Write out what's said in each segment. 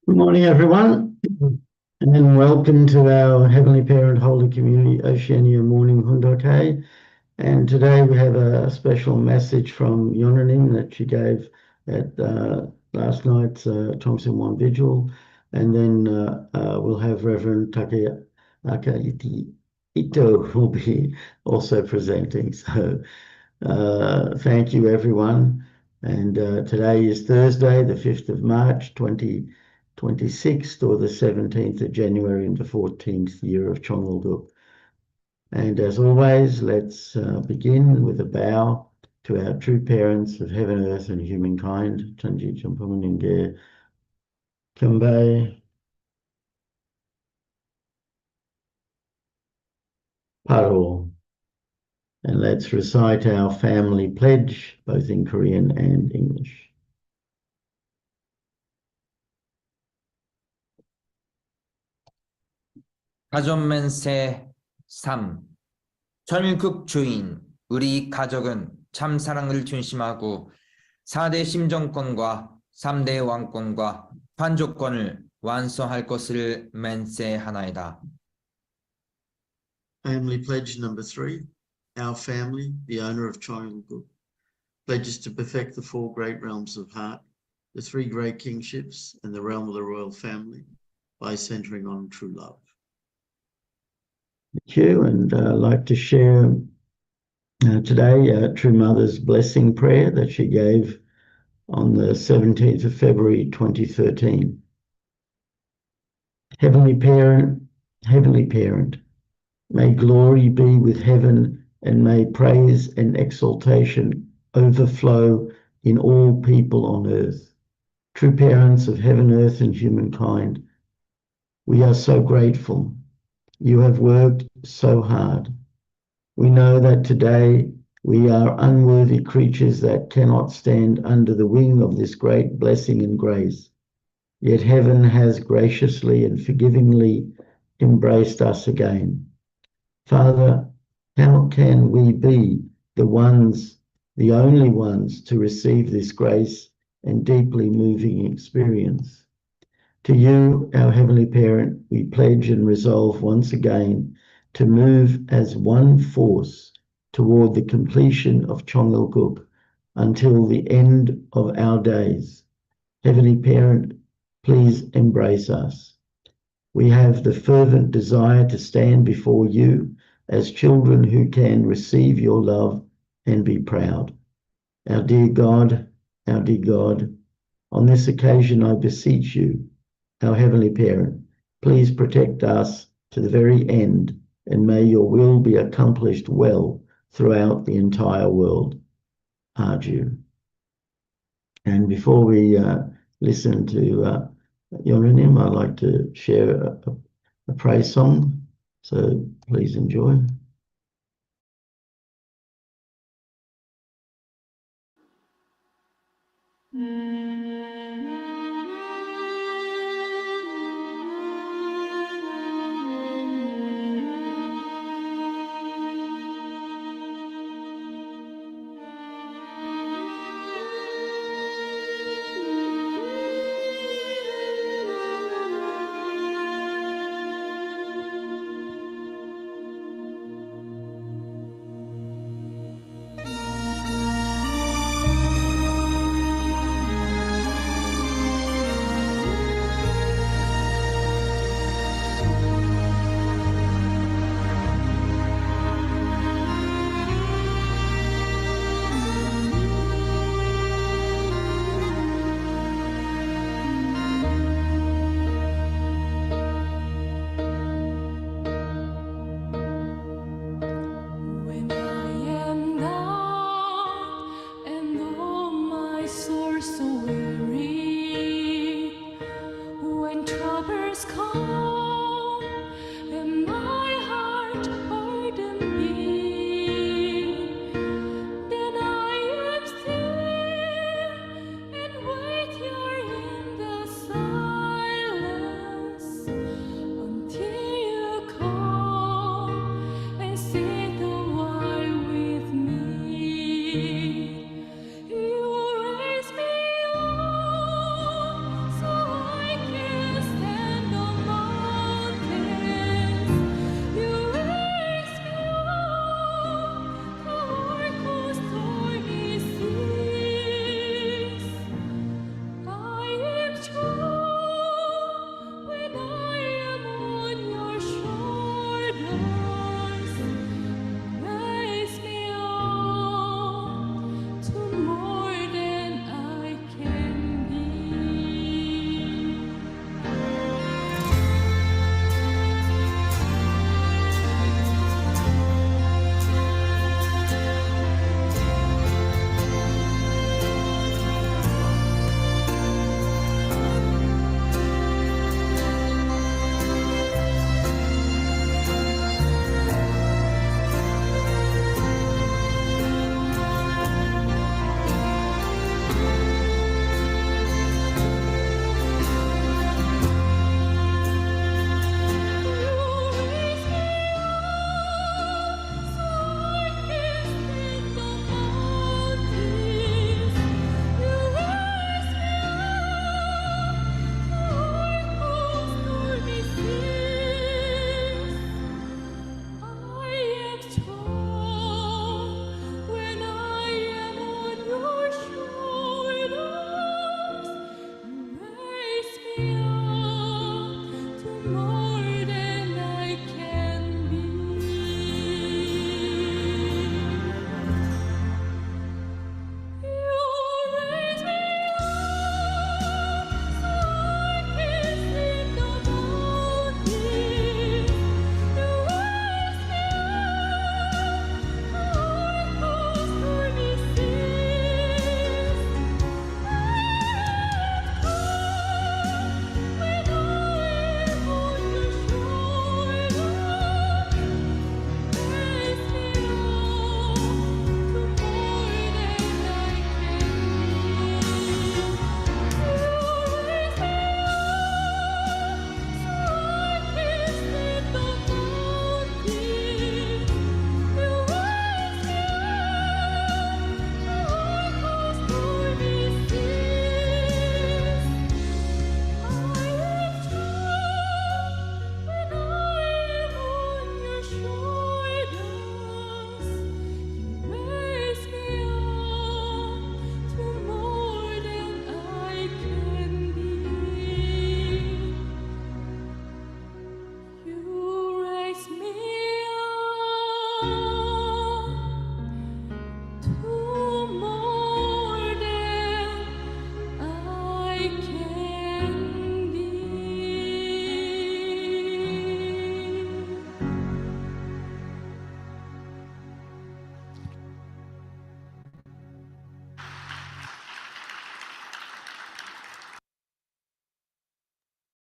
Good morning, everyone, and welcome to our Heavenly Parent Holy Community Oceania Morning Hundoke. And today we have a special message from Yonanim that she gave at last night's Thompson One Vigil. And then we'll have Reverend Takaaki Ito will be also presenting. So thank you, everyone. And today is Thursday, the 5th of March, 2026, or the 17th of January in the 14th year of Chongalguk. And as always, let's begin with a bow to our true parents of heaven, earth, and humankind. Chanji Champamuninge Kambai Paro. And let's recite our family pledge, both in Korean and English. 가전맨세 3. 전국 주인 우리 가족은 참 사랑을 중심하고 4대 심정권과 3대 왕권과 판조권을 완성할 것을 맹세하나이다. Family pledge number 3. Our family, the owner of Chongalguk, pledges to perfect the 4 great realms of heart, the 3 great kingships, and the realm of the royal family by centering on true love. Thank you, and I'd like to share today True Mother's blessing prayer that she gave on the 17th of February 2013. Heavenly Parent, may glory be with heaven, and may praise and exaltation overflow in all people on earth. True parents of heaven, earth, and humankind, we are so grateful. You have worked so hard. We know that today we are unworthy creatures that cannot stand under the wing of this great blessing and grace. Yet heaven has graciously and forgivingly embraced us again. Father, how can we be the only ones to receive this grace and deeply moving experience? To you, our Heavenly Parent, we pledge and resolve once again to move as one force toward the completion of Chongalguk until the end of our days. Heavenly Parent, please embrace us. We have the fervent desire to stand before you as children who can receive your love and be proud. Our dear God, on this occasion I beseech you, our Heavenly Parent, please protect us to the very end, and may your will be accomplished well throughout the entire world. Arju. And before we listen to Yonanim, I'd like to share a praise song, so please enjoy.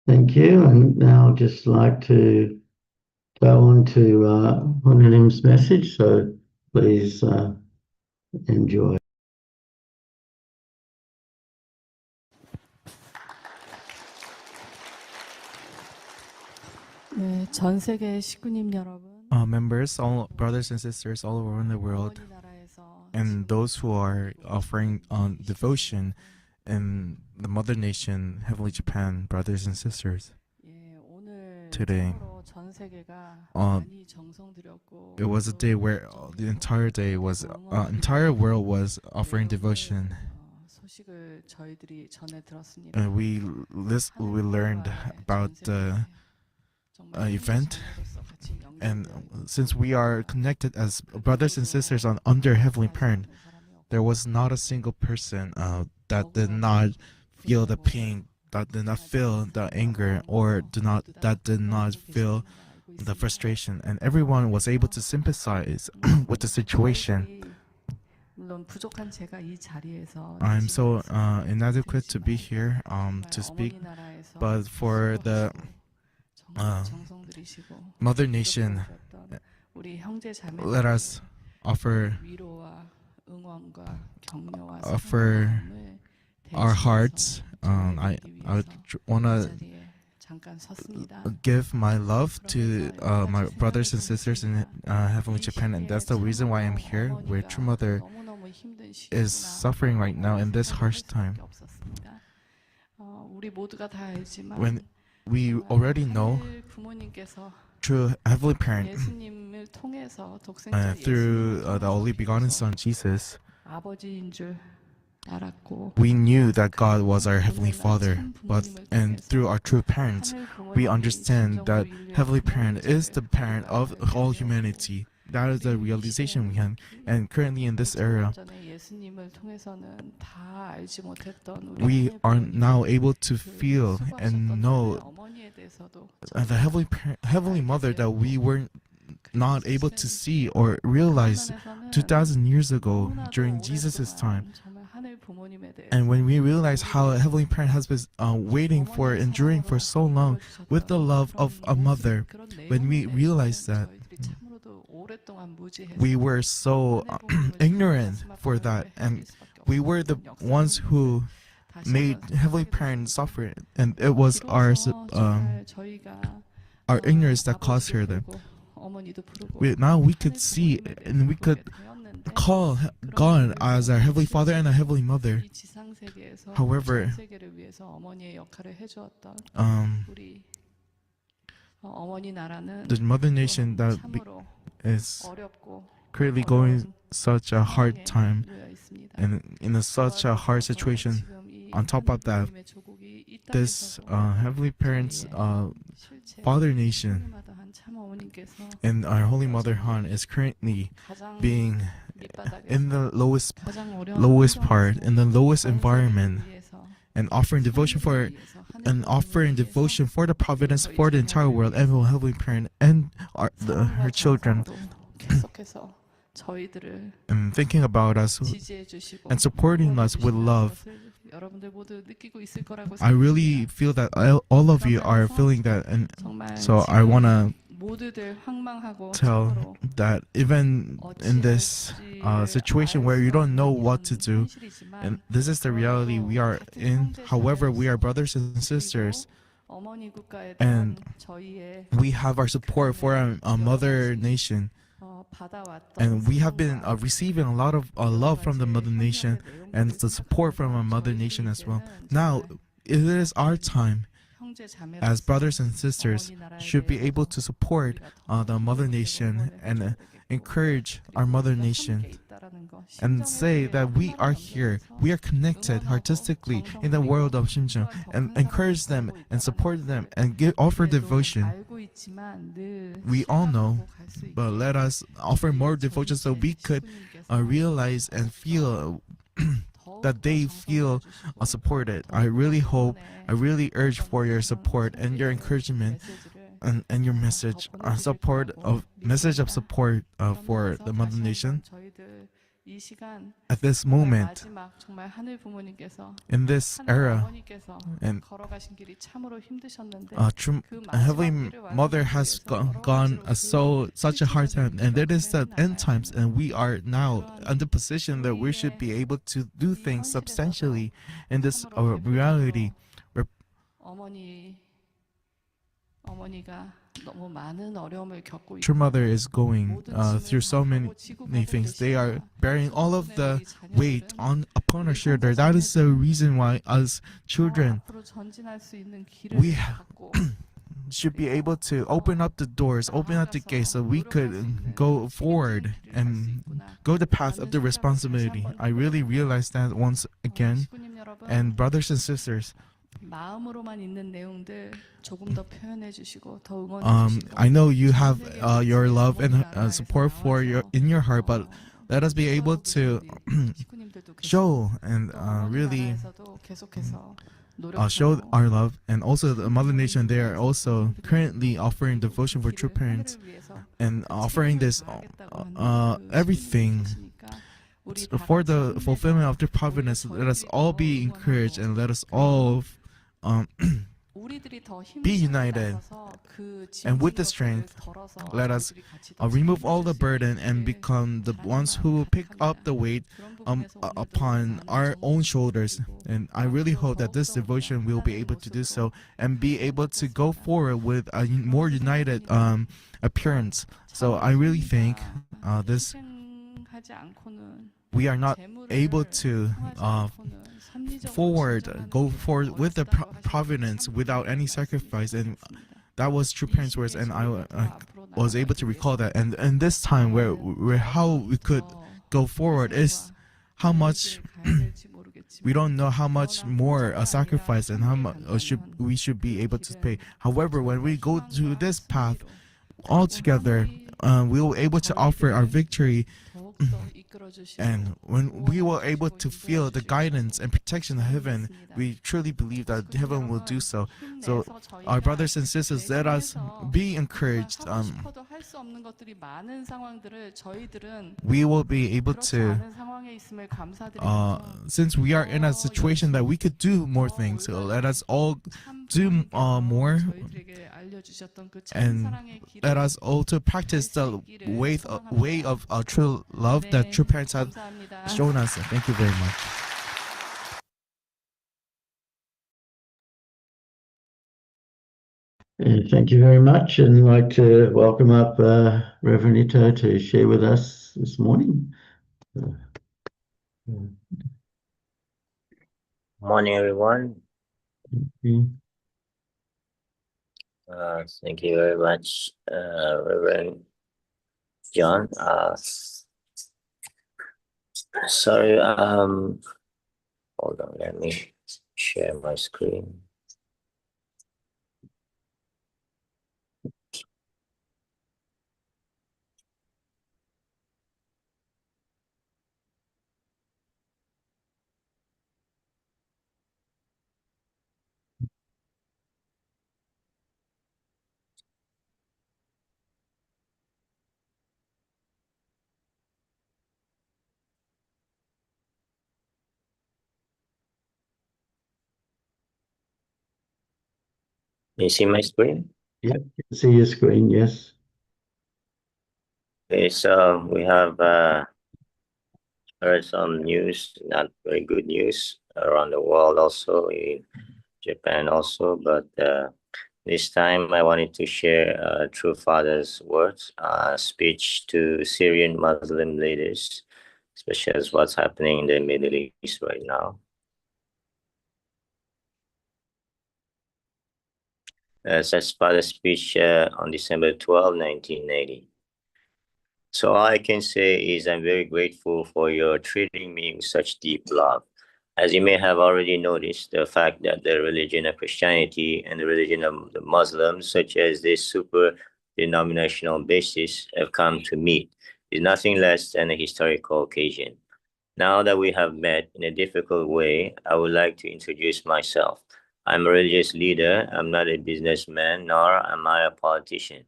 Thank you. And now I'd just like to go on to Honorem's message. So please enjoy. 네, 전 세계 식구님 여러분, Members, all brothers and sisters all around the world, 어머니 나라에서 and those who are offering devotion in the mother nation, Heavenly Japan, brothers and sisters. 예, 오늘 Today, 참으로 전 세계가 uh, 많이 정성 들였고 It was a day where the entire day was, entire world was offering devotion. 소식을 저희들이 전해 들었습니다. And we learned about the event, and since we are connected as brothers and sisters under Heavenly Parent, there was not a single person that did not feel the pain, that did not feel the anger, or that did not feel the frustration, and everyone was able to sympathize with the situation. 물론 부족한 제가 이 자리에서 I'm so inadequate to be here to speak, but for the 정성 들이시고 mother nation, 우리 형제 자매 let us offer 위로와 응원과 격려와 offer 사랑을 our hearts. I wanna 잠깐 섰습니다. give my love to my brothers and sisters in Heavenly Japan, and that's the reason why I'm here, where True Mother 너무너무 힘든 is suffering right now in this harsh time. 우리 모두가 다 알지만 When we already know 부모님께서 True Heavenly Parent, 예수님을 통해서 독생자 through the only begotten Son Jesus, 아버지인 줄 알았고 we knew that God was our Heavenly Father, and through our true parents, we understand that Heavenly Parent is the parent of all humanity. That is the realization we have. And currently in this era, we are now able to feel and know the Heavenly Mother that we were not able to see or realize 2,000 years ago during Jesus' time. And when we realize how a Heavenly Parent has been waiting for, enduring for so long with the love of a mother, when we realize that, we were so ignorant for that, and we were the ones who made Heavenly Parent suffer, and it was our ignorance that caused her that. Now we could see and we could call God as our Heavenly Father and our Heavenly Mother. However, the mother nation that is currently going such a hard time and in such a hard situation. On top of that, this Heavenly Parent's father nation and our Holy Mother Han is currently being in the lowest part, in the lowest environment, and offering devotion for the providence for the entire world and the Heavenly Parent and her children, and thinking about us and supporting us with love. I really feel that all of you are feeling that, and so I want to tell that even in this situation where you don't know what to do, and this is the reality we are in, however, we are brothers and sisters, and we have our support for our mother nation, and we have been receiving a lot of love from the mother nation and the support from our mother nation as well. Now it is our time as brothers and sisters should be able to support the mother nation and encourage our mother nation and say that we are here, we are connected artistically in the world of Shimjung, and encourage them and support them and offer devotion. We all know, but let us offer more devotion so we could realize and feel that they feel supported. I really hope, I really urge for your support and your encouragement and your message of support for the mother nation. 이 시간 at this 정말 moment, 마지막 정말 하늘 부모님께서 in this 하늘 era, 어머니께서 and 걸어가신 길이 참으로 힘드셨는데 true 그 Heavenly 마지막 길을 Mother 완성하기 has 위해서 여러 gone 가지로 such a hard time, and it is the 실질적인 end 길을 times, and we are now 그러한 in the position that we should be able to do things substantially in this reality. 어머니가 너무 많은 어려움을 겪고 True 있고 Mother is going 모든 짐을 through so many 지고 가고 things. They are 계시지만 bearing all of 대부분의 the 우리 weight 자녀들은 upon our 우리 shoulder. That is the reason why us 더 children 앞으로 전진할 수 있는 길을 we 갖고 should be able to open up the doors, open up the gates, so we could go forward and go the path of the responsibility. I really realized that once again. 식구님 여러분, And brothers and sisters, 마음으로만 있는 내용들 조금 더 표현해 주시고 더 응원해 주시고 I know you have your love and support for in your heart, but let us be able to show and really show our love. And also the Mother Nation, they are also currently offering devotion for true parents and offering this everything for the fulfillment of their providence. Let us all be encouraged, and let us all be united, and with the strength, let us remove all the burden and become the ones who pick up the weight upon our own shoulders. And I really hope that this devotion will be able to do so and be able to go forward with a more united appearance. So I really think this we are not able to go forward with the providence without any sacrifice, and that was true parents' words, and I was able to recall that. And this time, where how we could go forward is how much we don't know how much more a sacrifice and how much we should be able to pay. However, when we go to this path all together, we will able to offer our victory. And when we were able to feel the guidance and protection of heaven, we truly believe that heaven will do so. So, our brothers and sisters, let us be encouraged. We will be able to, since we are in a situation that we could do more things, so let us all do more, and let us also practice the way of true love that true parents have shown us. Thank you very much. Thank you very much, and I'd like to welcome up Reverend Ito to share with us this morning. Morning, everyone. Thank you very much, Reverend John. Sorry, hold on, let me share my screen. You see my screen? Yeah, you can see your screen, yes. Okay, so we have heard some news, not very good news around the world, also in Japan also, but this time I wanted to share True Father's words, speech to Syrian Muslim leaders, especially as what's happening in the Middle East right now. Such Father's speech on December 12, 1980. So all I can say is I'm very grateful for your treating me with such deep love. As you may have already noticed, the fact that the religion of Christianity and the religion of the Muslims, such as this super denominational basis, have come to meet is nothing less than a historical occasion. Now that we have met in a difficult way, I would like to introduce myself. I'm a religious leader. I'm not a businessman, nor am I a politician.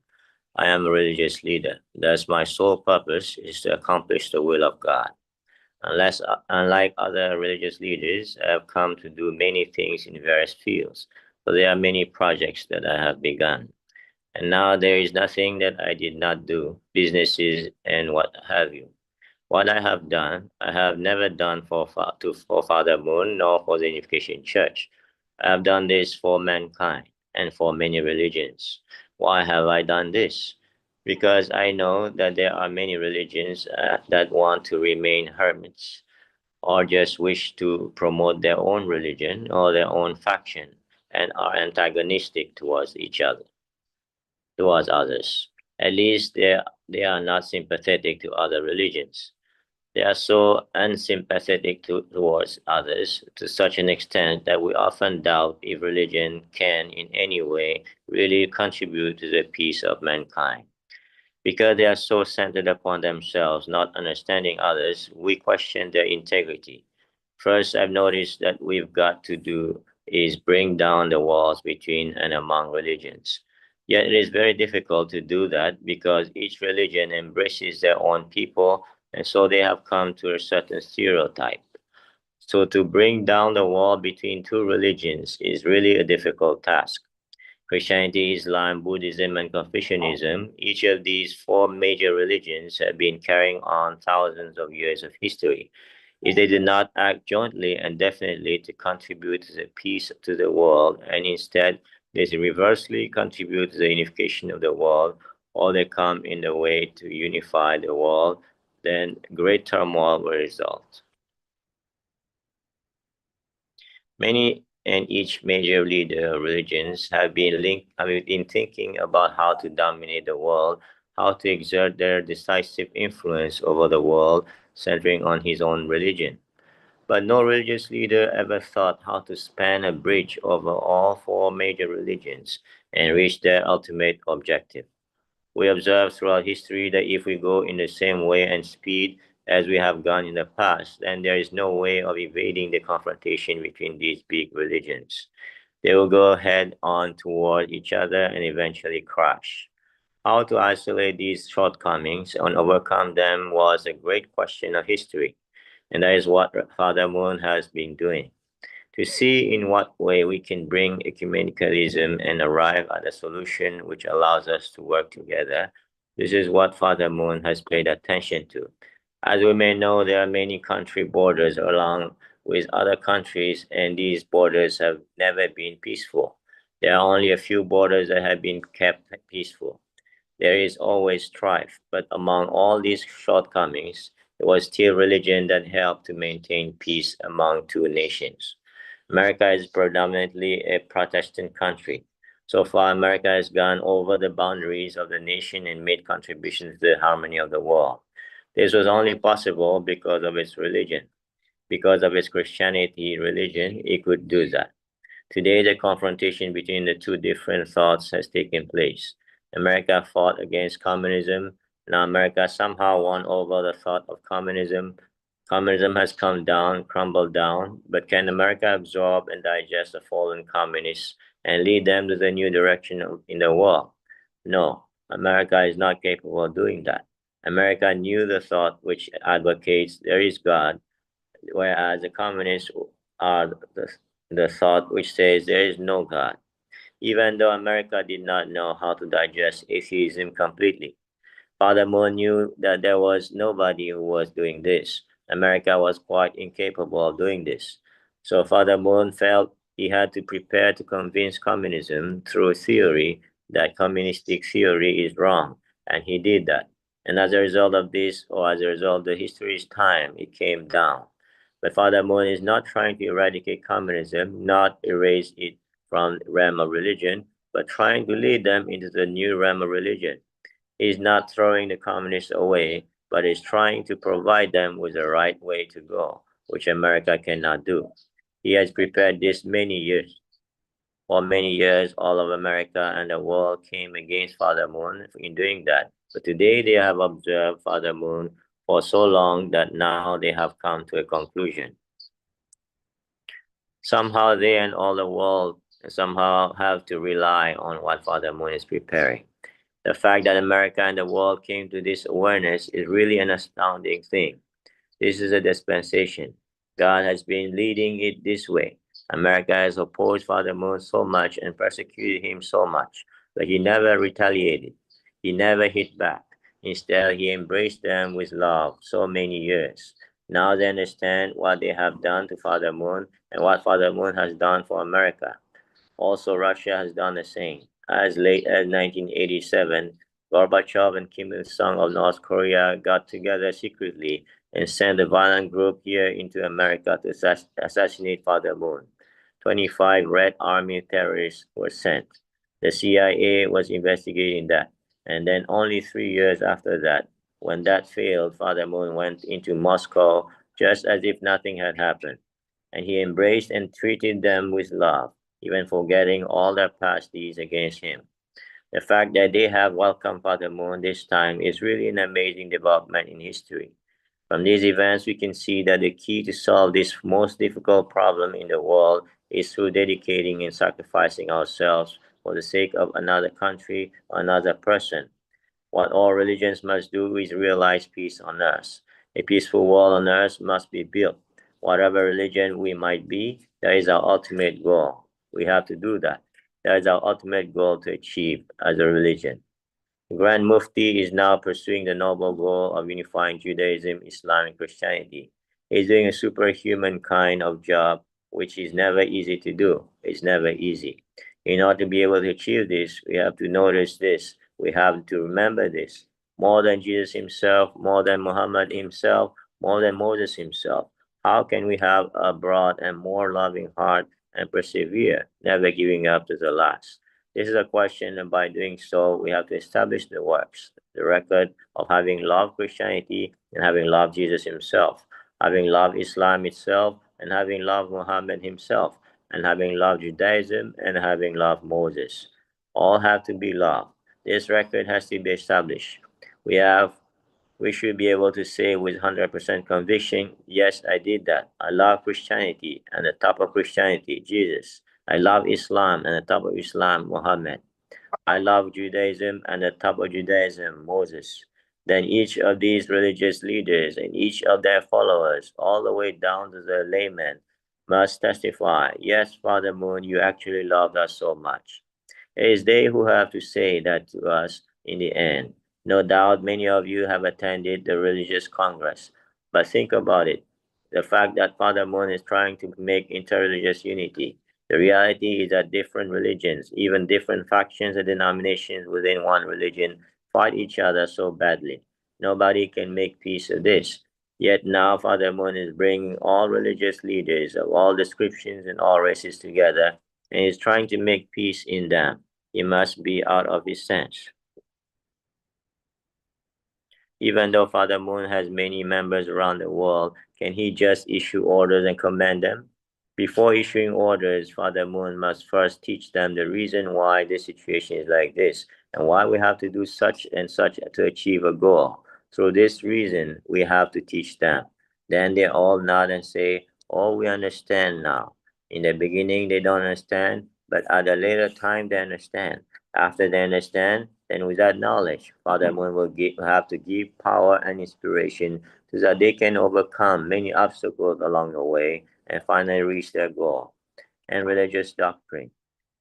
I am a religious leader. Thus, my sole purpose is to accomplish the will of God. Unlike other religious leaders, I have come to do many things in various fields. So there are many projects that I have begun. And now there is nothing that I did not do, businesses and what have you. What I have done, I have never done for Father Moon nor for the Unification Church. I have done this for mankind and for many religions. Why have I done this? Because I know that there are many religions that want to remain hermits or just wish to promote their own religion or their own faction and are antagonistic towards others. At least they are not sympathetic to other religions. They are so unsympathetic towards others to such an extent that we often doubt if religion can in any way really contribute to the peace of mankind. Because they are so centered upon themselves, not understanding others, we question their integrity. First, I've noticed that we've got to do is bring down the walls between and among religions. Yet it is very difficult to do that because each religion embraces their own people, and so they have come to a certain stereotype. So to bring down the wall between two religions is really a difficult task. Christianity, Islam, Buddhism, and Confucianism, each of these four major religions have been carrying on thousands of years of history. If they do not act jointly and definitely to contribute to the peace to the world, and instead they reversely contribute to the unification of the world, or they come in the way to unify the world, then great turmoil will result. Many and each major leader of religions have been thinking about how to dominate the world, how to exert their decisive influence over the world, centering on his own religion. But no religious leader ever thought how to span a bridge over all four major religions and reach their ultimate objective. We observe throughout history that if we go in the same way and speed as we have gone in the past, then there is no way of evading the confrontation between these big religions. They will go head on toward each other and eventually crash. How to isolate these shortcomings and overcome them was a great question of history, and that is what Father Moon has been doing to see in what way we can bring ecumenicalism and arrive at a solution which allows us to work together. This is what Father Moon has paid attention to. As we may know, there are many country borders along with other countries, and these borders have never been peaceful. There are only a few borders that have been kept peaceful. There is always strife, but among all these shortcomings, it was still religion that helped to maintain peace among two nations. America is predominantly a Protestant country. So far, America has gone over the boundaries of the nation and made contributions to the harmony of the world. This was only possible because of its religion. Because of its Christianity religion, it could do that. Today, the confrontation between the two different thoughts has taken place. America fought against communism. Now, America somehow won over the thought of communism. Communism has come down, crumbled down, but can America absorb and digest the fallen communists and lead them to the new direction in the world? No, America is not capable of doing that. America knew the thought which advocates there is God, whereas the communists are the thought which says there is no God, even though America did not know how to digest atheism completely. Father Moon knew that there was nobody who was doing this. America was quite incapable of doing this. So Father Moon felt he had to prepare to convince communism through theory that communistic theory is wrong, and he did that. And as a result of this, or as a result of the history's time, it came down. But Father Moon is not trying to eradicate communism, not erase it from the realm of religion, but trying to lead them into the new realm of religion. He is not throwing the communists away, but is trying to provide them with the right way to go, which America cannot do. He has prepared this many years. For many years, all of America and the world came against Father Moon in doing that. But today they have observed Father Moon for so long that now they have come to a conclusion. Somehow they and all the world somehow have to rely on what Father Moon is preparing. The fact that America and the world came to this awareness is really an astounding thing. This is a dispensation. God has been leading it this way. America has opposed Father Moon so much and persecuted him so much, but he never retaliated. He never hit back. Instead, he embraced them with love so many years. Now they understand what they have done to Father Moon and what Father Moon has done for America. Also, Russia has done the same. As late as 1987, Gorbachev and Kim Il sung of North Korea got together secretly and sent a violent group here into America to assassinate Father Moon. 25 Red Army terrorists were sent. The CIA was investigating that. And then only 3 years after that, when that failed, Father Moon went into Moscow just as if nothing had happened. And he embraced and treated them with love, even forgetting all their past deeds against him. The fact that they have welcomed Father Moon this time is really an amazing development in history. From these events, we can see that the key to solve this most difficult problem in the world is through dedicating and sacrificing ourselves for the sake of another country or another person. What all religions must do is realize peace on earth. A peaceful world on earth must be built. Whatever religion we might be, that is our ultimate goal. We have to do that. That is our ultimate goal to achieve as a religion. Grand Mufti is now pursuing the noble goal of unifying Judaism, Islam, and Christianity. He's doing a superhuman kind of job, which is never easy to do. It's never easy. In order to be able to achieve this, we have to notice this. We have to remember this. More than Jesus himself, more than Muhammad himself, more than Moses himself. How can we have a broad and more loving heart and persevere, never giving up to the last? This is a question, and by doing so, we have to establish the works, the record of having loved Christianity and having loved Jesus himself, having loved Islam itself and having loved Muhammad himself, and having loved Judaism and having loved Moses. All have to be loved. This record has to be established. We should be able to say with 100% conviction, yes, I did that. I love Christianity, and the top of Christianity, Jesus. I love Islam, and the top of Islam, Muhammad. I love Judaism, and the top of Judaism, Moses. Then each of these religious leaders and each of their followers, all the way down to the layman, must testify, yes, Father Moon, you actually loved us so much. It is they who have to say that to us in the end. No doubt many of you have attended the religious congress, but think about it. The fact that Father Moon is trying to make interreligious unity. The reality is that different religions, even different factions and denominations within one religion, fight each other so badly. Nobody can make peace of this. Yet now Father Moon is bringing all religious leaders of all descriptions and all races together and is trying to make peace in them. He must be out of his sense. Even though Father Moon has many members around the world, can he just issue orders and command them? Before issuing orders, Father Moon must first teach them the reason why this situation is like this and why we have to do such and such to achieve a goal. Through this reason, we have to teach them. Then they all nod and say, oh, we understand now. In the beginning, they don't understand, but at a later time, they understand. After they understand, then with that knowledge, Father Moon will have to give power and inspiration so that they can overcome many obstacles along the way and finally reach their goal. And religious doctrine.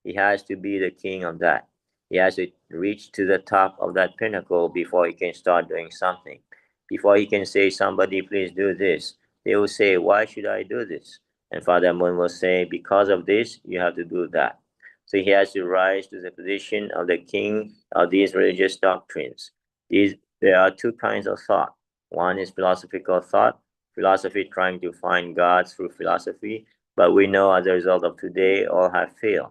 He has to be the king of that. He has to reach to the top of that pinnacle before he can start doing something. Before he can say, somebody please do this, they will say, why should I do this? And Father Moon will say, because of this, you have to do that. So he has to rise to the position of the king of these religious doctrines. There are two kinds of thought. One is philosophical thought, philosophy trying to find God through philosophy, but we know as a result of today, all have failed.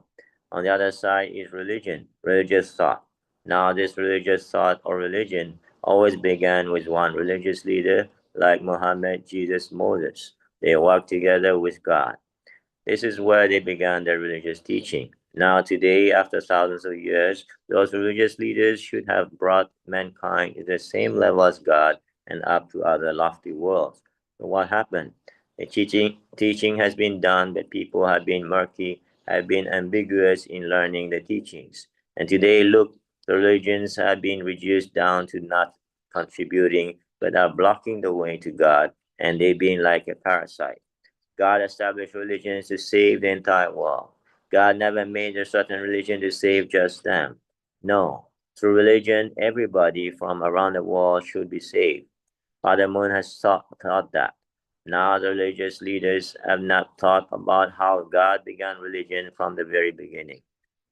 On the other side is religion, religious thought. Now, this religious thought or religion always began with one religious leader like Muhammad, Jesus, Moses. They worked together with God. This is where they began their religious teaching. Now, today, after thousands of years, those religious leaders should have brought mankind to the same level as God and up to other lofty worlds. But what happened? The teaching has been done, but people have been murky, have been ambiguous in learning the teachings. And today, look, the religions have been reduced down to not contributing, but are blocking the way to God and they being like a parasite. God established religions to save the entire world. God never made a certain religion to save just them. No, through religion, everybody from around the world should be saved. Father Moon has taught that. Now the religious leaders have not thought about how God began religion from the very beginning.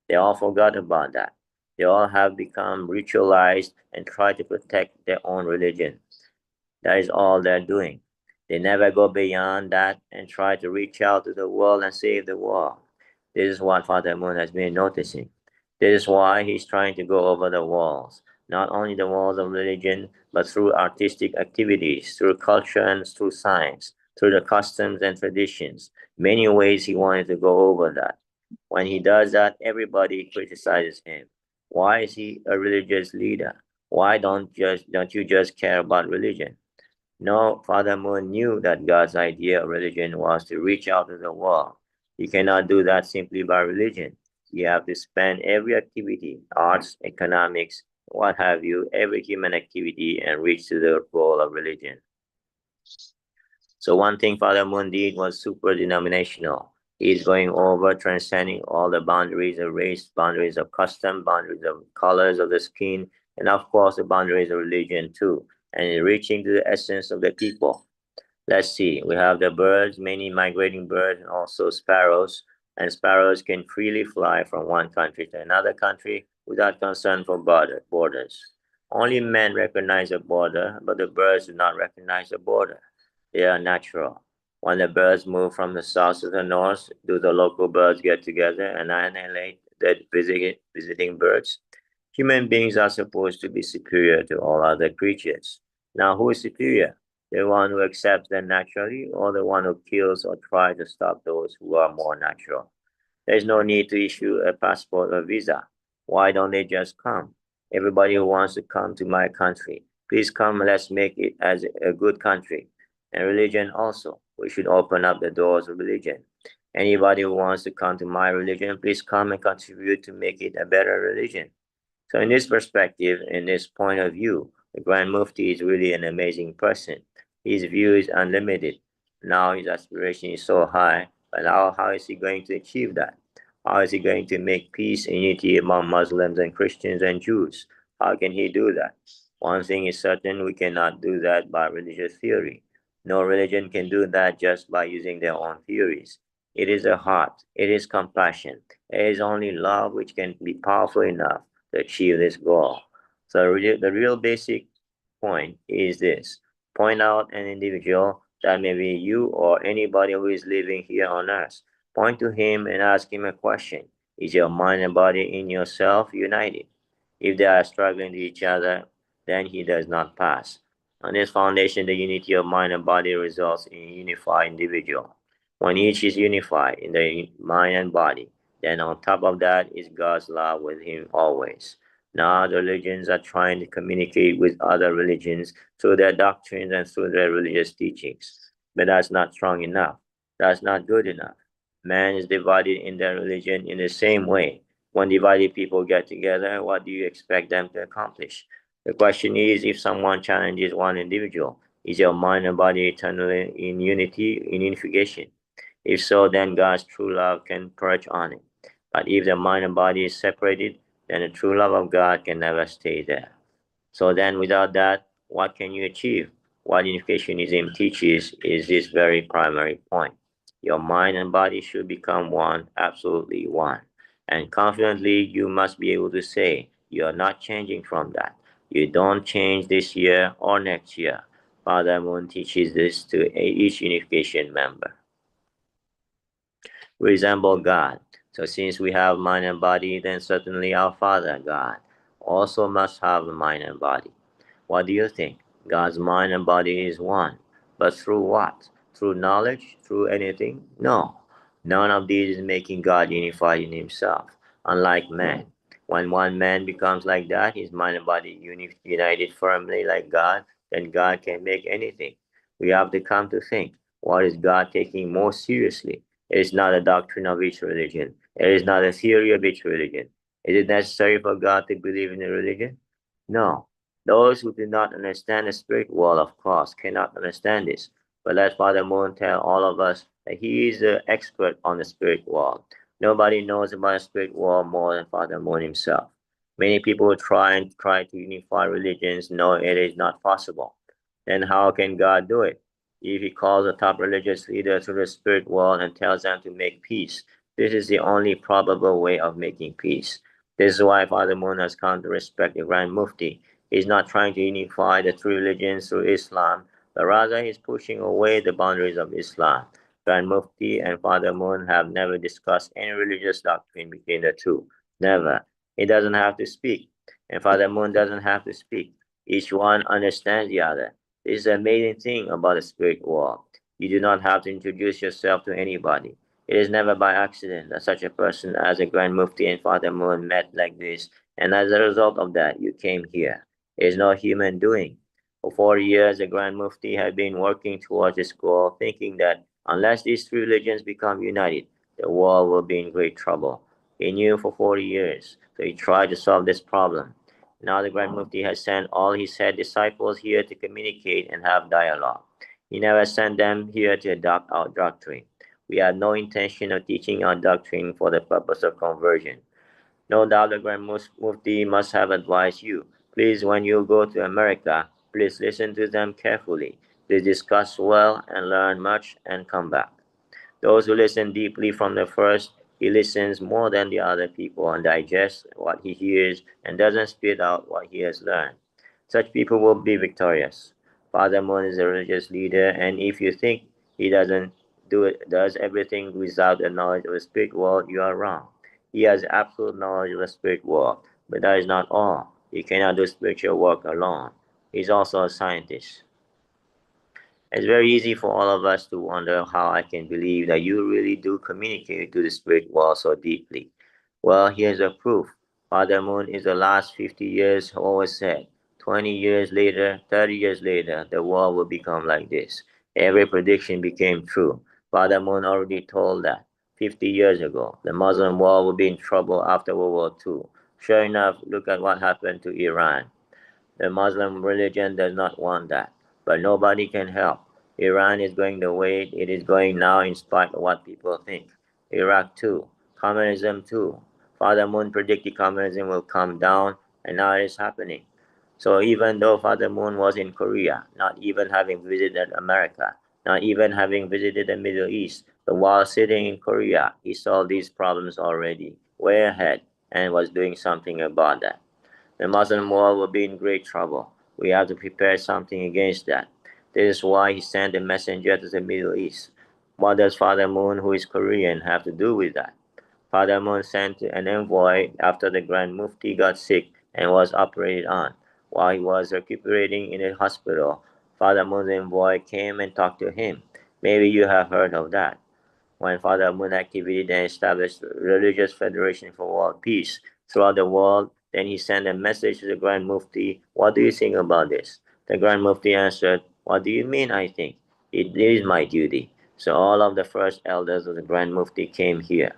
They all forgot about that. They all have become ritualized and try to protect their own religion. That is all they're doing. They never go beyond that and try to reach out to the world and save the world. This is what Father Moon has been noticing. This is why he's trying to go over the walls, not only the walls of religion, but through artistic activities, through culture and through science, through the customs and traditions. Many ways he wanted to go over that. When he does that, everybody criticizes him. Why is he a religious leader? Why don't you just care about religion? No, Father Moon knew that God's idea of religion was to reach out to the world. You cannot do that simply by religion. You have to spend every activity, arts, economics, what have you, every human activity and reach to the goal of religion. So one thing Father Moon did was super denominational. He's going over transcending all the boundaries of race, boundaries of custom, boundaries of colors of the skin, and of course the boundaries of religion too, and reaching to the essence of the people. Let's see, we have the birds, many migrating birds, and also sparrows. And sparrows can freely fly from one country to another country without concern for borders. Only men recognize a border, but the birds do not recognize a border. They are natural. When the birds move from the south to the north, do the local birds get together and annihilate the visiting birds? Human beings are supposed to be superior to all other creatures. Now, who is superior? The one who accepts them naturally, or the one who kills or tries to stop those who are more natural? There's no need to issue a passport or visa. Why don't they just come? Everybody who wants to come to my country, please come, let's make it as a good country. And religion also. We should open up the doors of religion. Anybody who wants to come to my religion, please come and contribute to make it a better religion. So in this perspective, in this point of view, the Grand Mufti is really an amazing person. His view is unlimited. Now his aspiration is so high, but how is he going to achieve that? How is he going to make peace and unity among Muslims and Christians and Jews? How can he do that? One thing is certain, we cannot do that by religious theory. No religion can do that just by using their own theories. It is the heart, it is compassion, it is only love which can be powerful enough to achieve this goal. So the real basic point is this. Point out an individual, that may be you or anybody who is living here on earth. Point to him and ask him a question. Is your mind and body in yourself united? If they are struggling with each other, then he does not pass. On this foundation, the unity of mind and body results in a unified individual. When each is unified in the mind and body, then on top of that is God's love with him always. Now the religions are trying to communicate with other religions through their doctrines and through their religious teachings. But that's not strong enough. That's not good enough. Man is divided in their religion in the same way. When divided people get together, what do you expect them to accomplish? The question is, if someone challenges one individual, is your mind and body eternally in unity, in unification? If so, then God's true love can perch on it. But if the mind and body is separated, then the true love of God can never stay there. So then without that, what can you achieve? What unificationism teaches is this very primary point. Your mind and body should become one, absolutely one. And confidently, you must be able to say, you are not changing from that. You don't change this year or next year. Father Moon teaches this to each unification member. We resemble God. So since we have mind and body, then certainly our Father, God, also must have mind and body. What do you think? God's mind and body is one. But through what? Through knowledge? Through anything? No. None of these is making God unified in himself, unlike man. When one man becomes like that, his mind and body united firmly like God, then God can make anything. We have to come to think, what is God taking more seriously? It is not a doctrine of each religion. It is not a theory of each religion. Is it necessary for God to believe in a religion? No. Those who do not understand the spirit world, of course, cannot understand this. But let Father Moon tell all of us that he is the expert on the spirit world. Nobody knows about the spirit world more than Father Moon himself. Many people try to unify religions, know it is not possible. Then how can God do it? If he calls a top religious leader to the spirit world and tells them to make peace, this is the only probable way of making peace. This is why Father Moon has come to respect the Grand Mufti. He's not trying to unify the three religions through Islam, but rather he's pushing away the boundaries of Islam. Grand Mufti and Father Moon have never discussed any religious doctrine between the two. Never. He doesn't have to speak, and Father Moon doesn't have to speak. Each one understands the other. This is the amazing thing about the spirit world. You do not have to introduce yourself to anybody. It is never by accident that such a person as a Grand Mufti and Father Moon met like this, and as a result of that, you came here. It is no human doing. For 40 years, the Grand Mufti had been working towards this goal, thinking that unless these three religions become united, the world will be in great trouble. He knew for 40 years, so he tried to solve this problem. Now the Grand Mufti has sent all his head disciples here to communicate and have dialogue. He never sent them here to adopt our doctrine. We had no intention of teaching our doctrine for the purpose of conversion. No doubt the Grand Mufti must have advised you. Please, when you go to America, please listen to them carefully. Please discuss well and learn much and come back. Those who listen deeply from the first, he listens more than the other people and digests what he hears and doesn't spit out what he has learned. Such people will be victorious. Father Moon is a religious leader, and if you think he does everything without the knowledge of the spirit world, you are wrong. He has absolute knowledge of the spirit world, but that is not all. He cannot do spiritual work alone. He is also a scientist. It's very easy for all of us to wonder how I can believe that you really do communicate to the spirit world so deeply. Well, here's the proof. Father Moon is the last 50 years always said. 20 years later, 30 years later, the world will become like this. Every prediction became true. Father Moon already told that 50 years ago. The Muslim world will be in trouble after World War II. Sure enough, look at what happened to Iran. The Muslim religion does not want that, but nobody can help. Iran is going the way it is going now in spite of what people think. Iraq too. Communism too. Father Moon predicted communism will come down, and now it is happening. So even though Father Moon was in Korea, not even having visited America, not even having visited the Middle East, but while sitting in Korea, he saw these problems already, way ahead, and was doing something about that. The Muslim world will be in great trouble. We have to prepare something against that. This is why he sent a messenger to the Middle East. What does Father Moon, who is Korean, have to do with that? Father Moon sent an envoy after the Grand Mufti got sick and was operated on. While he was recuperating in a hospital, Father Moon's envoy came and talked to him. Maybe you have heard of that. When Father Moon activated and established a religious federation for world peace throughout the world, then he sent a message to the Grand Mufti. What do you think about this? The Grand Mufti answered, what do you mean I think? It is my duty. So all of the first elders of the Grand Mufti came here.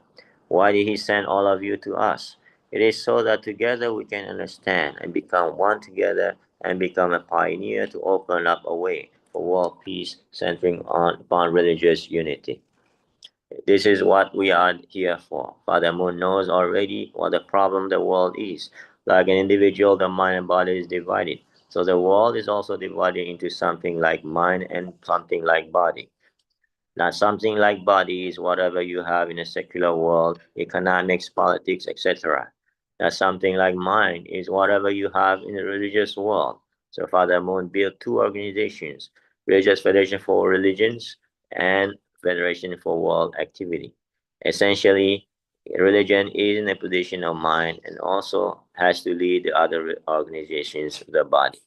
Why did he send all of you to us? It is so that together we can understand and become one together and become a pioneer to open up a way for world peace centering upon religious unity. This is what we are here for. Father Moon knows already what the problem the world is. Like an individual, the mind and body is divided. So the world is also divided into something like mind and something like body. Now, something like body is whatever you have in a secular world, economics, politics, etc. Now, something like mind is whatever you have in the religious world. So Father Moon built two organizations, Religious Federation for Religions and Federation for World Activity. Essentially, religion is in a position of mind and also has to lead the other organizations, the body.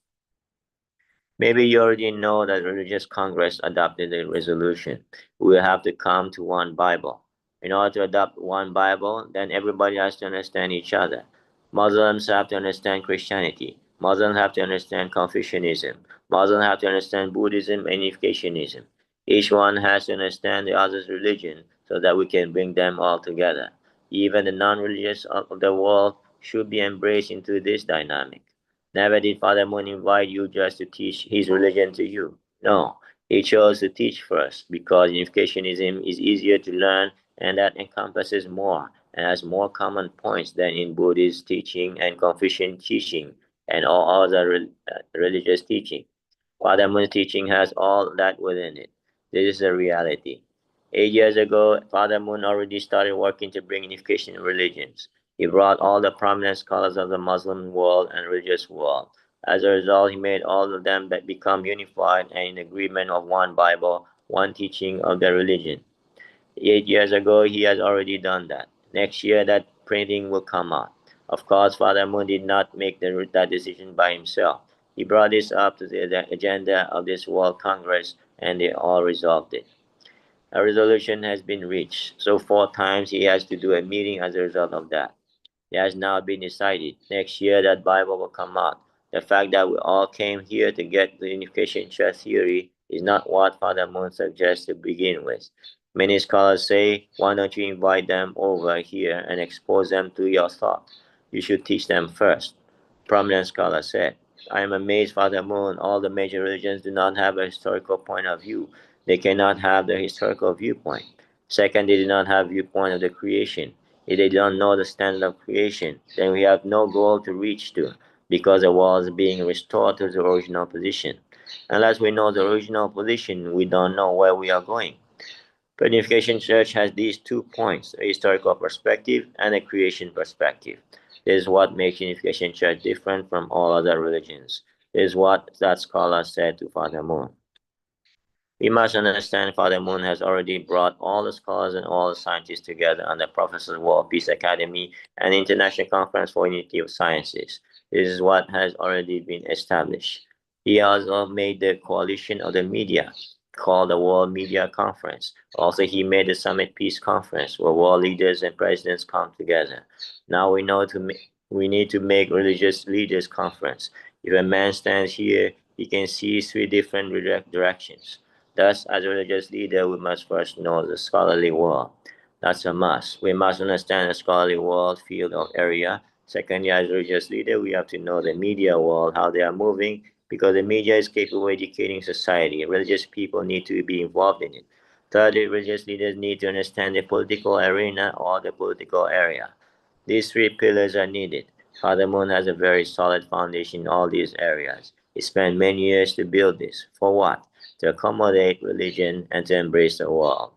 Maybe you already know that Religious Congress adopted a resolution. We will have to come to one Bible. In order to adopt one Bible, then everybody has to understand each other. Muslims have to understand Christianity. Muslims have to understand Confucianism. Muslims have to understand Buddhism and Confucianism. Each one has to understand the other's religion so that we can bring them all together. Even the non-religious of the world should be embraced into this dynamic. Never did Father Moon invite you just to teach his religion to you. No, He chose to teach first because unificationism is easier to learn and that encompasses more and has more common points than in Buddhist teaching and Confucian teaching and all other religious teaching. Father Moon's teaching has all that within it. This is a reality. 8 years ago, Father Moon already started working to bring unification in religions. He brought all the prominent scholars of the Muslim world and religious world. As a result, he made all of them that become unified and in agreement of one Bible, one teaching of their religion. 8 years ago, he has already done that. Next year, that printing will come out. Of course, Father Moon did not make that decision by himself. He brought this up to the agenda of this World Congress, and they all resolved it. A resolution has been reached. So 4 times he has to do a meeting as a result of that. It has now been decided. Next year that Bible will come out. The fact that we all came here to get the unification church theory is not what Father Moon suggests to begin with. Many scholars say, why don't you invite them over here and expose them to your thought? You should teach them first. Prominent scholar said, I am amazed, Father Moon, all the major religions do not have a historical point of view. They cannot have the historical viewpoint. Second, they do not have viewpoint of the creation. If they don't know the standard of creation, then we have no goal to reach to, because the world is being restored to the original position. Unless we know the original position, we don't know where we are going. But Unification Church has these 2 points, a historical perspective and a creation perspective. This is what makes Unification Church different from all other religions. This is what that scholar said to Father Moon. We must understand Father Moon has already brought all the scholars and all the scientists together under Professor World Peace Academy and International Conference for Unity of Sciences. This is what has already been established. He also made the coalition of the media called the World Media Conference. Also, he made the Summit Peace Conference where world leaders and presidents come together. Now we need to make religious leaders conference. If a man stands here, he can see 3 different directions. Thus, as a religious leader, we must first know the scholarly world. That's a must. We must understand the scholarly world, field, or area. Secondly, as a religious leader, we have to know the media world, how they are moving, because the media is capable of educating society. Religious people need to be involved in it. Thirdly, religious leaders need to understand the political arena or the political area. These 3 pillars are needed. Father Moon has a very solid foundation in all these areas. He spent many years to build this. For what? To accommodate religion and to embrace the world.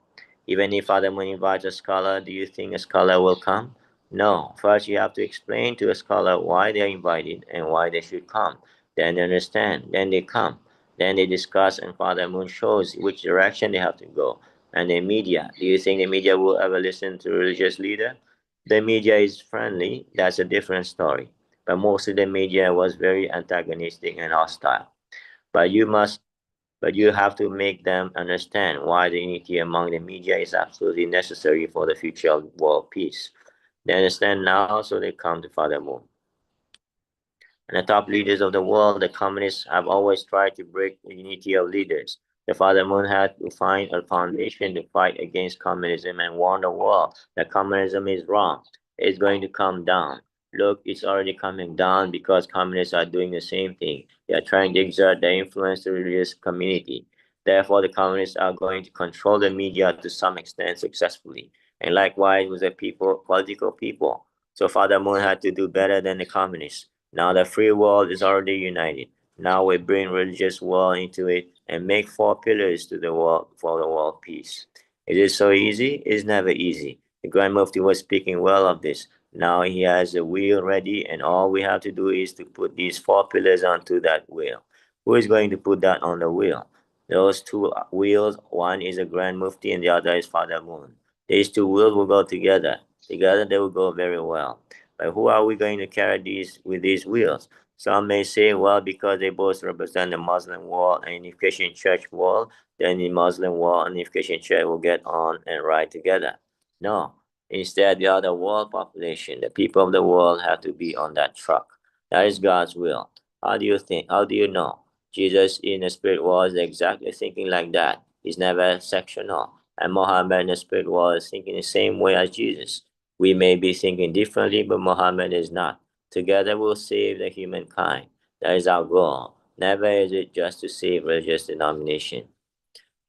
Even if Father Moon invites a scholar, do you think a scholar will come? No. First, you have to explain to a scholar why they are invited and why they should come. Then they understand. Then they come. Then they discuss, and Father Moon shows which direction they have to go. And the media, do you think the media will ever listen to a religious leader? The media is friendly, that's a different story. But most of the media was very antagonistic and hostile. But you have to make them understand why the unity among the media is absolutely necessary for the future of world peace. They understand now, so they come to Father Moon. And the top leaders of the world, the communists, have always tried to break the unity of leaders. The Father Moon had to find a foundation to fight against communism and warn the world that communism is wrong. It's going to come down. Look, it's already coming down because communists are doing the same thing. They are trying to exert their influence to the religious community. Therefore, the communists are going to control the media to some extent successfully. And likewise with the people, political people. So Father Moon had to do better than the communists. Now the free world is already united. Now we bring religious world into it and make 4 pillars to the world for the world peace. Is it so easy? It's never easy. The Grand Mufti was speaking well of this. Now he has a wheel ready, and all we have to do is to put these 4 pillars onto that wheel. Who is going to put that on the wheel? Those 2 wheels, one is a Grand Mufti and the other is Father Moon. These 2 wheels will go together. Together they will go very well. But who are we going to carry these with these wheels? Some may say, well, because they both represent the Muslim world and Unification Church world, then the Muslim world and Unification Church will get on and ride together. No. Instead, the other world population, the people of the world, have to be on that truck. That is God's will. How do you think? How do you know? Jesus in the spirit was exactly thinking like that. He's never sectional. And Muhammad in the spirit was thinking the same way as Jesus. We may be thinking differently, but Muhammad is not. Together we'll save the humankind. That is our goal. Never is it just to save religious denomination.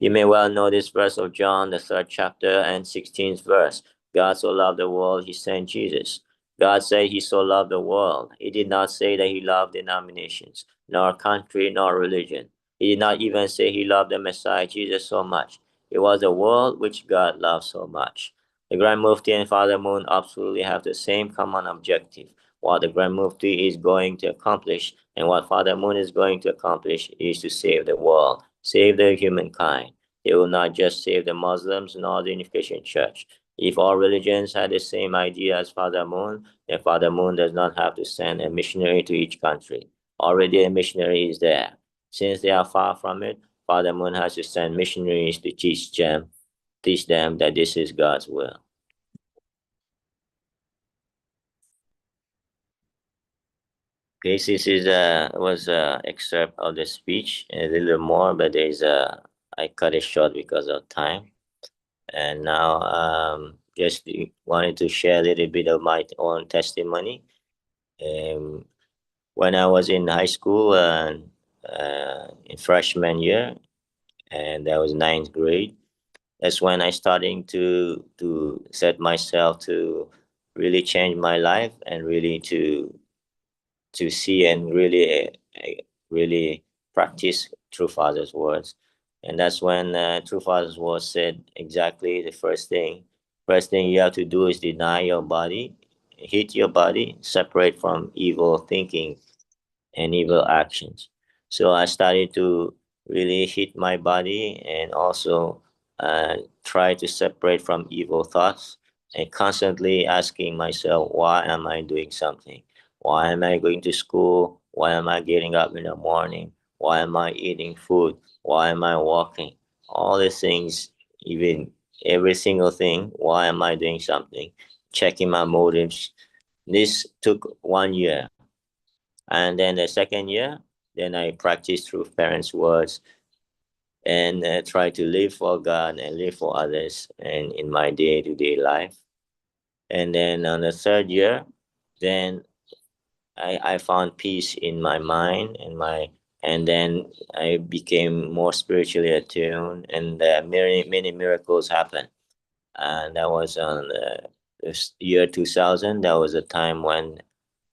You may well know this verse of John, the 3rd chapter and 16th verse. God so loved the world, he sent Jesus. God said he so loved the world. He did not say that he loved denominations, nor country, nor religion. He did not even say he loved the Messiah, Jesus, so much. It was the world which God loved so much. The Grand Mufti and Father Moon absolutely have the same common objective. What the Grand Mufti is going to accomplish and what Father Moon is going to accomplish is to save the world, save the humankind. They will not just save the Muslims nor the Unification Church. If all religions had the same idea as Father Moon, then Father Moon does not have to send a missionary to each country. Already a missionary is there. Since they are far from it, Father Moon has to send missionaries to teach them that this is God's will. Okay, this was a excerpt of the speech, a little more, but I cut it short because of time. And now, just wanted to share a little bit of my own testimony. When I was in high school, in freshman year, and that was 9th grade, that's when I starting to set myself to really change my life and really to see and really practice True Father's words. And that's when True Father's words said exactly the first thing. First thing you have to do is deny your body, hate your body, separate from evil thinking and evil actions. So I started to really hit my body and also try to separate from evil thoughts and constantly asking myself, why am I doing something? Why am I going to school? Why am I getting up in the morning? Why am I eating food? Why am I walking? All these things, even every single thing, why am I doing something? Checking my motives. This took 1 year. And then the second year, then I practiced through parents' words and try to live for God and live for others and in my day-to-day life. And then on the third year, then I found peace in my mind and then I became more spiritually attuned and many miracles happened. And that was on the year 2000. That was a time when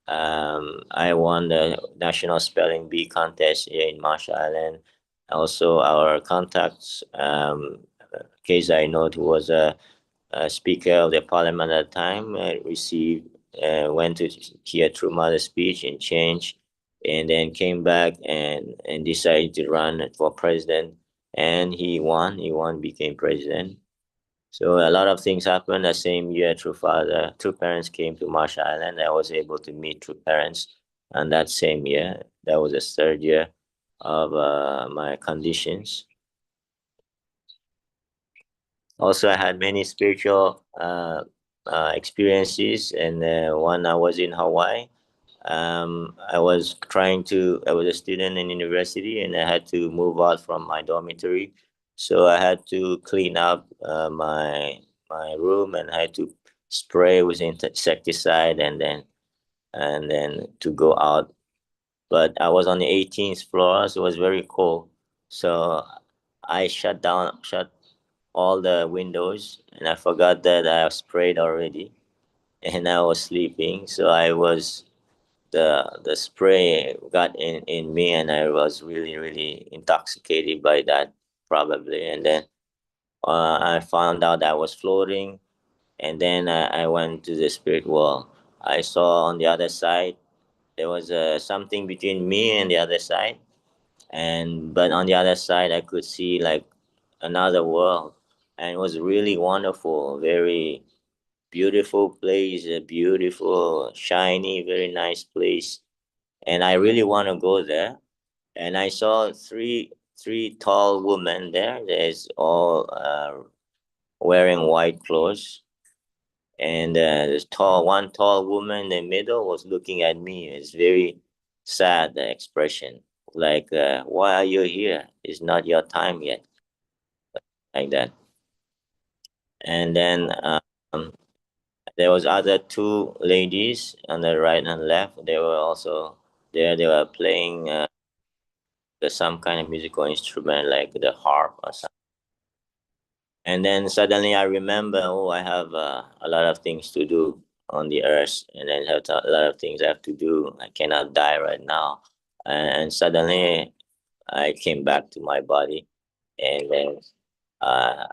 I won the National Spelling Bee contest here in Marshall Island. Also, our contacts, case I know, who was a speaker of the parliament at the time, went to hear True Mother's speech and change, and then came back and decided to run for president. And he won. He won, became president. So a lot of things happened the same year. True parents came to Marshall Island. I was able to meet true parents, and that same year, that was the third year of my conditions. Also, I had many spiritual experiences, and when I was in Hawaii, I was a student in university, and I had to move out from my dormitory. So I had to clean up my room, and I had to spray with insecticide, and then to go out. But I was on the 18th floor, so it was very cold. So I shut all the windows, and I forgot that I sprayed already, and I was sleeping. So the spray got in me, and I was really intoxicated by that probably. And then I found out I was floating, and then I went to the spirit world. I saw on the other side there was something between me and the other side, but on the other side I could see like another world, and it was really wonderful, very beautiful place, a beautiful, shiny, very nice place, and I really want to go there. And I saw three tall women there. There's all wearing white clothes, and this one tall woman in the middle was looking at me. It's very sad, the expression, like why are you here? It's not your time yet, like that. And then there was other two ladies on the right and left. They were also there. They were playing some kind of musical instrument like the harp or something. And then suddenly I remember, oh, I have a lot of things to do on the earth, and then have a lot of things I have to do. I cannot die right now. And suddenly I came back to my body, and then uh,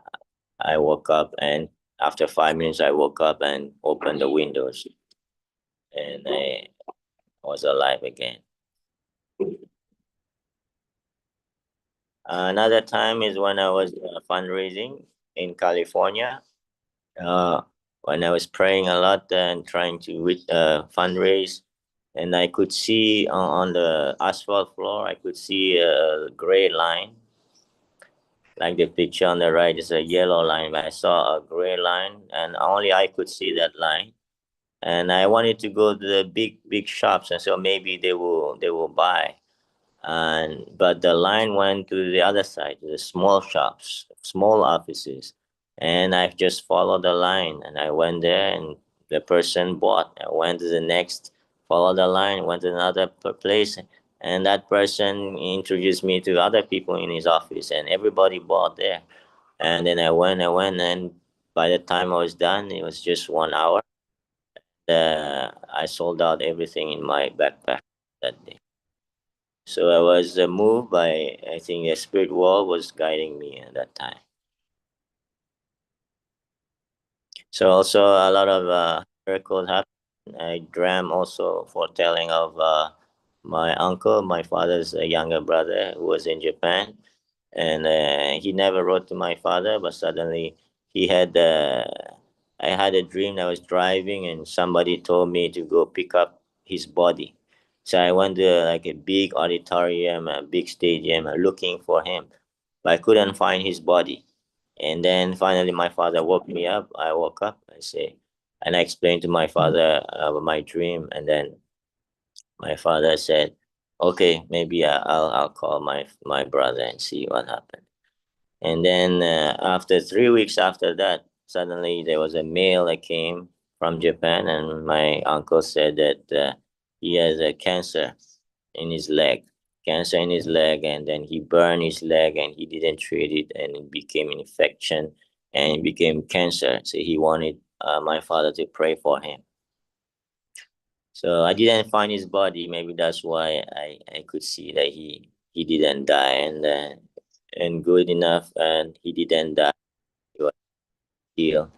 I woke up, and after 5 minutes, I woke up and opened the windows, and I was alive again. Another time is when I was fundraising in California. Uh, when I was praying a lot and trying to fundraise, and I could see on the asphalt floor, I could see a gray line. Like the picture on the right is a yellow line, but I saw a gray line, and only I could see that line. And I wanted to go to the big shops, and so maybe they will buy. But the line went to the other side, to the small shops, small offices, and I just followed the line, and I went there, and the person bought. I went to the next, followed the line, went to another place, and that person introduced me to other people in his office, and everybody bought there. And then I went, and by the time I was done, it was just 1 hour. I sold out everything in my backpack that day. So I was moved by, I think the spirit world was guiding me at that time. So also a lot of miracles happened. I dreamt also foretelling of my uncle, my father's younger brother, who was in Japan. And he never wrote to my father, but suddenly he had, I had a dream. I was driving and somebody told me to go pick up his body. So I went to like a big auditorium, a big stadium, looking for him, but I couldn't find his body. And then finally, my father woke me up. I woke up. And I explained to my father my dream. And then my father said, "Okay, maybe I'll call my brother and see what happened." And then after 3 weeks after that, suddenly there was a mail that came from Japan, and my uncle said that he has a cancer in his leg, and then he burned his leg, and he didn't treat it, and it became an infection, and it became cancer. So he wanted my father to pray for him. So I didn't find his body. Maybe that's why I could see that he didn't die, and good enough, and he didn't die. He was healed.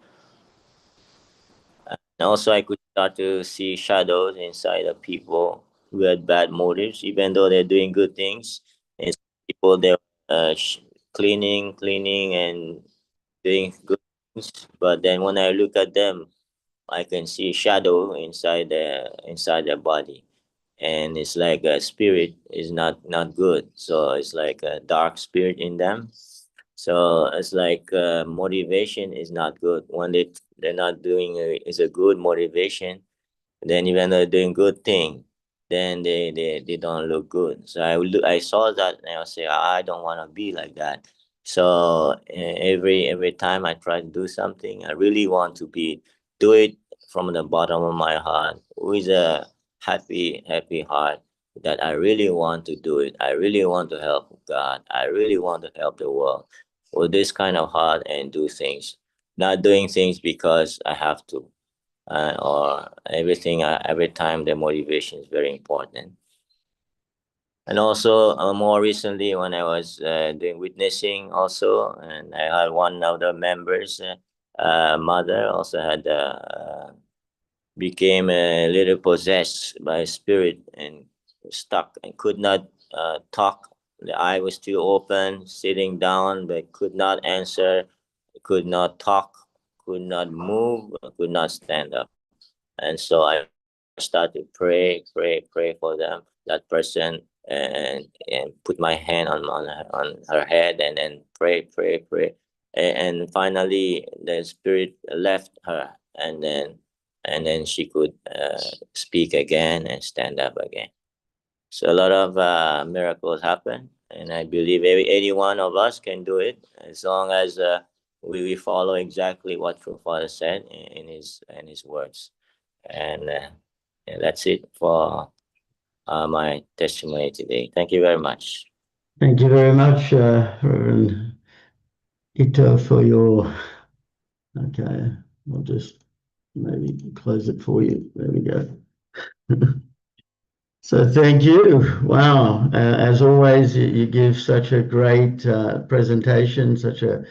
And also, I could start to see shadows inside of people who had bad motives, even though they're doing good things. And people they're cleaning, and doing good things. But then when I look at them, I can see shadow inside their body, and it's like a spirit is not good. So it's like a dark spirit in them. So it's like motivation is not good when they're not doing it's a good motivation. Then even though they're doing good thing, then they don't look good. So I saw that, and I say I don't want to be like that. So every time I try to do something, I really want to do it from the bottom of my heart with a happy heart, that I really want to do it. I really want to help God. I really want to help the world with this kind of heart, and do things, not doing things because I have to, or everything. Every time the motivation is very important. And also more recently, when I was doing witnessing also, and I had one of the members, mother also had became a little possessed by a spirit and stuck and could not talk. The eye was still open, sitting down, but could not answer, could not talk, could not move, could not stand up. And so I started to pray for them, that person, and put my hand on her head, and then pray. And finally, the spirit left her, and then she could speak again and stand up again. So a lot of miracles happen, and I believe any one of us can do it, as long as we follow exactly what True Father said in his words. And that's it for my testimony today. Thank you very much. Thank you very much, Reverend Ito for your, okay, I'll just maybe close it for you. There we go. So thank you. Wow. As always, you give such a great presentation, such a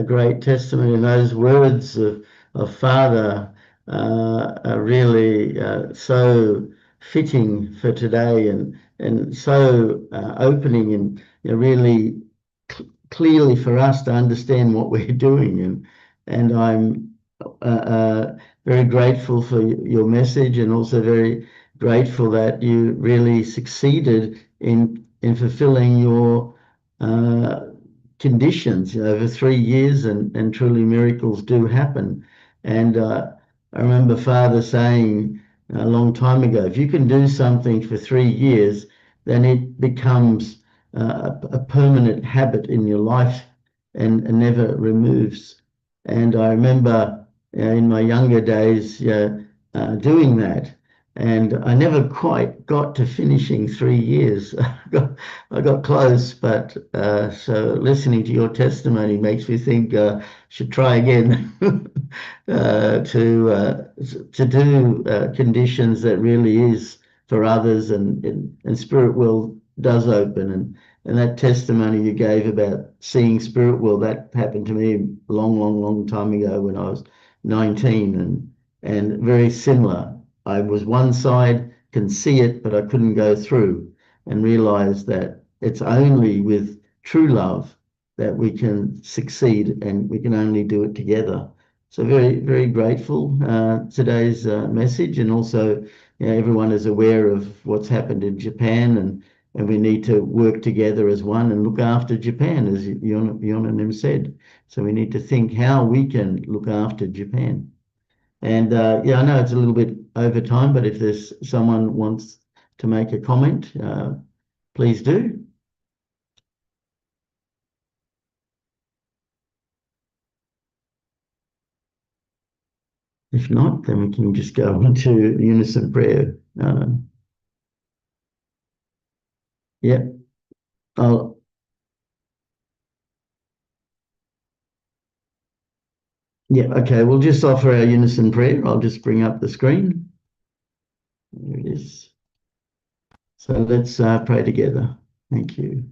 great testimony. And those words of Father are really so fitting for today and so opening and really clearly for us to understand what we're doing. And I'm very grateful for your message and also very grateful that you really succeeded in fulfilling your conditions over 3 years, and truly miracles do happen. And I remember Father saying a long time ago, if you can do something for 3 years, then it becomes a permanent habit in your life and never removes. And I remember in my younger days doing that. And I never quite got to finishing 3 years. I got close, but so listening to your testimony makes me think should try again to do conditions that really is for others, and spirit world does open, and that testimony you gave about seeing spirit world, that happened to me a long time ago when I was 19, and very similar. I was one side, can see it, but I couldn't go through, and realize that it's only with true love that we can succeed, and we can only do it together. So very grateful today's message, and also everyone is aware of what's happened in Japan, and we need to work together as one and look after Japan, as Yonanim said. So we need to think how we can look after Japan. And I know it's a little bit over time, but if there's someone wants to make a comment, please do. If not, then we can just go into unison prayer. Yeah, I'll, yeah, okay, we'll just offer our unison prayer. I'll just bring up the screen. There it is. So let's pray together. Thank you.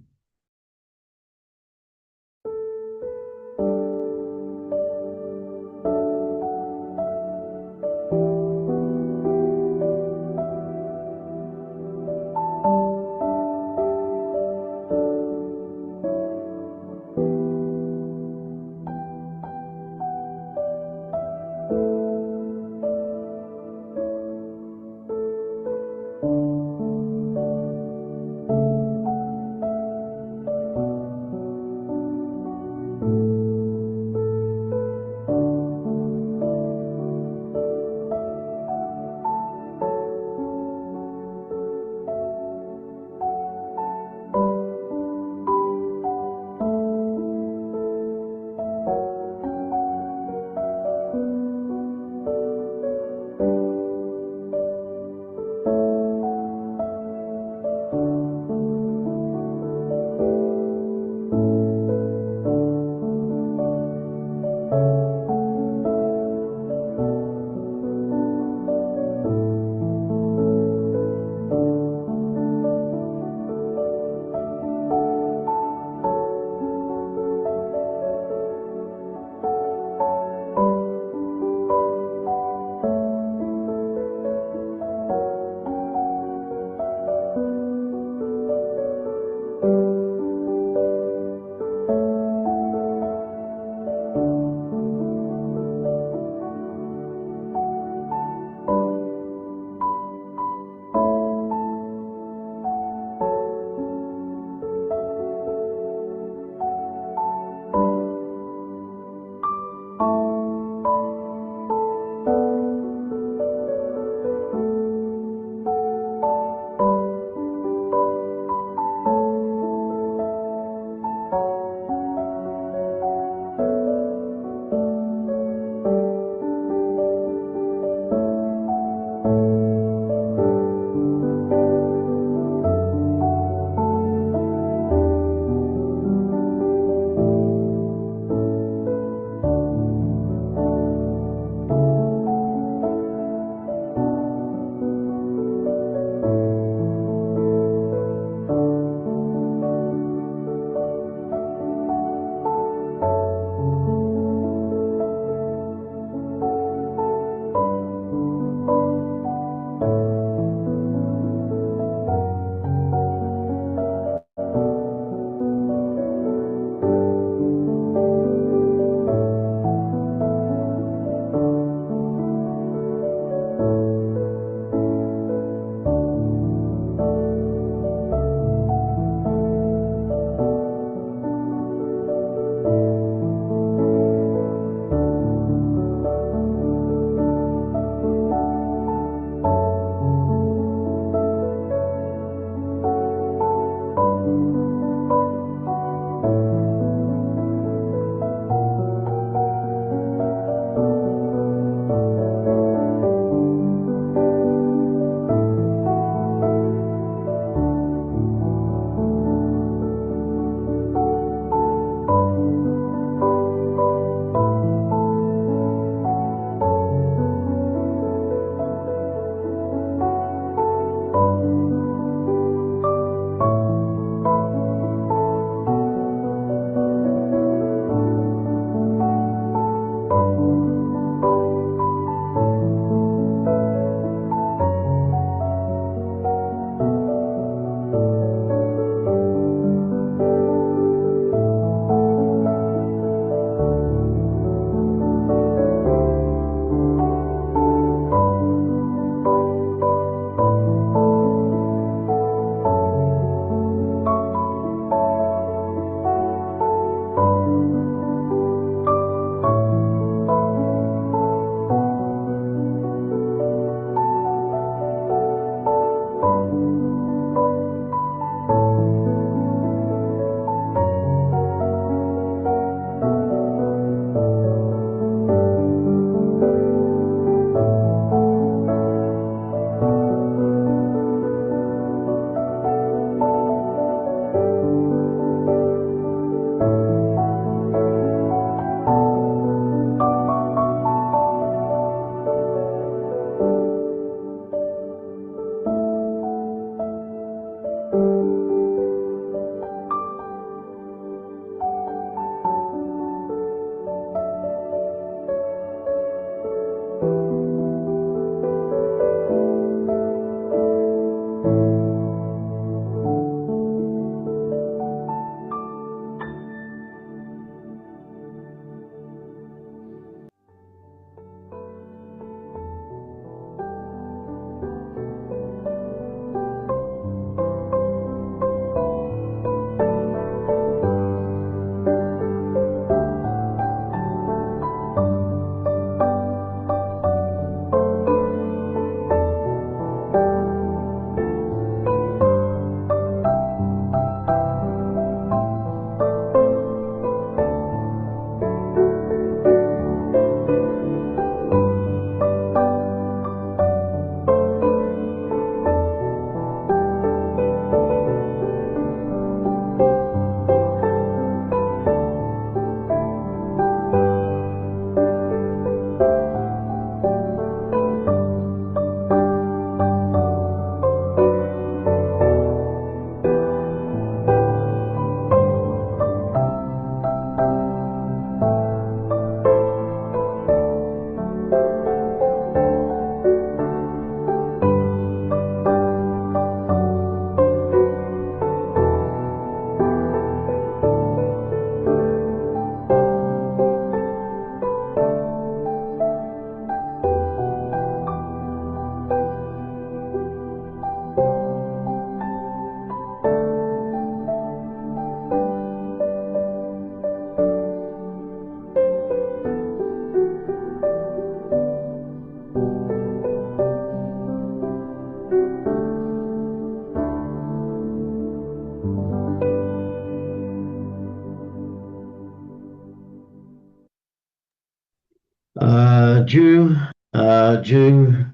Jew.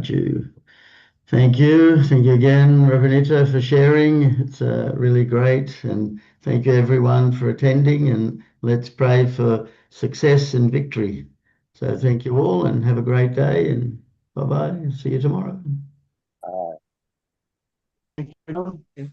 Jew. Thank you. Thank you again, Ravanita, for sharing. It's really great. And thank you, everyone, for attending. And let's pray for success and victory. So thank you all and have a great day. And bye-bye. See you tomorrow. Uh, Thank you.